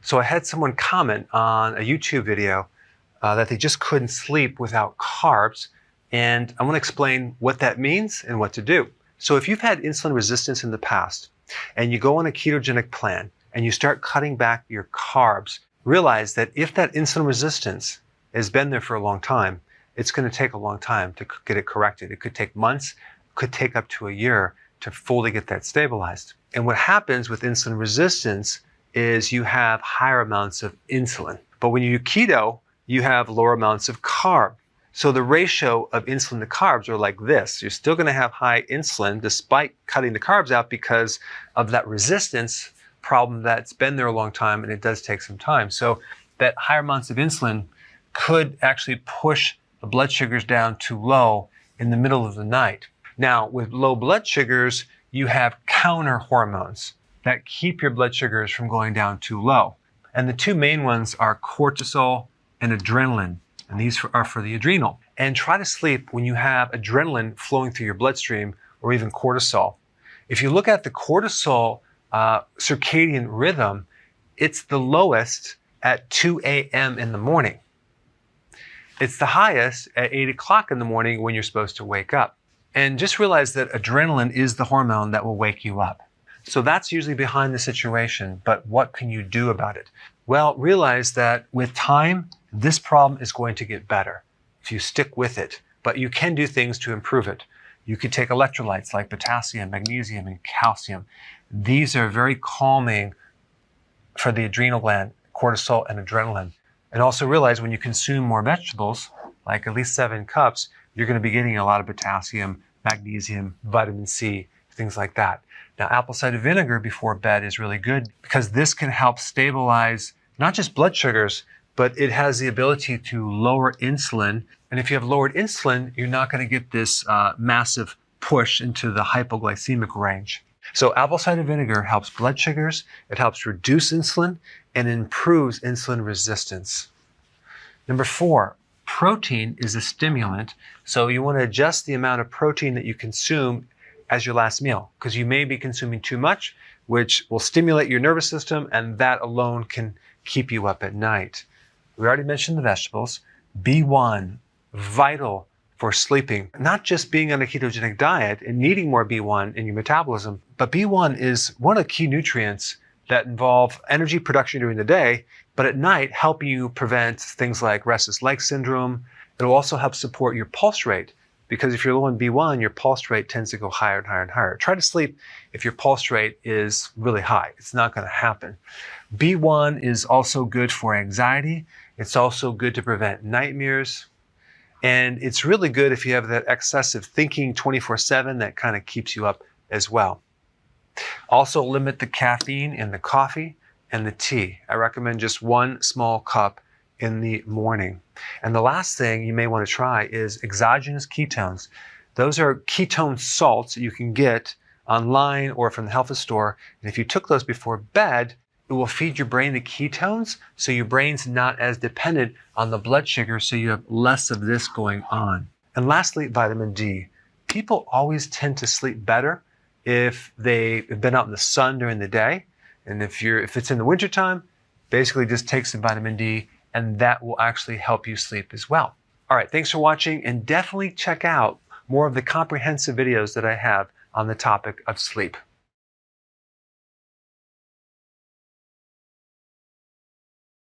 So I had someone comment on a YouTube video that they just couldn't sleep without carbs, and I want to explain what that means and what to do. So if you've had insulin resistance in the past and you go on a ketogenic plan and you start cutting back your carbs, realize that if that insulin resistance has been there for a long time, it's going to take a long time to get it corrected. It could take months, it could take up to a year to fully get that stabilized. And what happens with insulin resistance is you have higher amounts of insulin. But when you do keto, you have lower amounts of carb. So the ratio of insulin to carbs are like this. You're still going to have high insulin despite cutting the carbs out because of that resistance problem that's been there a long time, and it does take some time. So that higher amounts of insulin could actually push the blood sugars down too low in the middle of the night. Now, with low blood sugars, you have counter hormones that keep your blood sugars from going down too low. And the two main ones are cortisol and adrenaline. And these are for the adrenal. And try to sleep when you have adrenaline flowing through your bloodstream or even cortisol. If you look at the cortisol circadian rhythm, it's the lowest at 2 a.m. in the morning. It's the highest at 8 o'clock in the morning when you're supposed to wake up. And just realize that adrenaline is the hormone that will wake you up. So that's usually behind the situation, but what can you do about it? Well, realize that with time, this problem is going to get better if you stick with it, but you can do things to improve it. You could take electrolytes like potassium, magnesium, and calcium. These are very calming for the adrenal gland, cortisol and adrenaline. And also realize when you consume more vegetables, like at least 7 cups, you're going to be getting a lot of potassium, magnesium, vitamin C, things like that. Now, apple cider vinegar before bed is really good because this can help stabilize not just blood sugars, but it has the ability to lower insulin. And if you have lowered insulin, you're not going to get this massive push into the hypoglycemic range. So apple cider vinegar helps blood sugars, it helps reduce insulin, and improves insulin resistance. Number 4, protein is a stimulant. So you want to adjust the amount of protein that you consume as your last meal, because you may be consuming too much, which will stimulate your nervous system, and that alone can keep you up at night. We already mentioned the vegetables. B1, vital for sleeping. Not just being on a ketogenic diet and needing more B1 in your metabolism, but B1 is one of the key nutrients that involve energy production during the day, but at night help you prevent things like restless leg syndrome. It will also help support your pulse rate, because if you're low on B1, your pulse rate tends to go higher and higher and higher. Try to sleep if your pulse rate is really high. It's not going to happen. B1 is also good for anxiety. It's also good to prevent nightmares. And it's really good if you have that excessive thinking 24/7 that kind of keeps you up as well. Also limit the caffeine in the coffee and the tea. I recommend just 1 small cup in the morning. And the last thing you may want to try is exogenous ketones. Those are ketone salts that you can get online or from the health food store. And if you took those before bed, it will feed your brain the ketones, so your brain's not as dependent on the blood sugar, so you have less of this going on. And lastly, vitamin D. People always tend to sleep better if they've been out in the sun during the day. And if it's in the wintertime, basically just take some vitamin D, and that will actually help you sleep as well. All right, thanks for watching, and definitely check out more of the comprehensive videos that I have on the topic of sleep.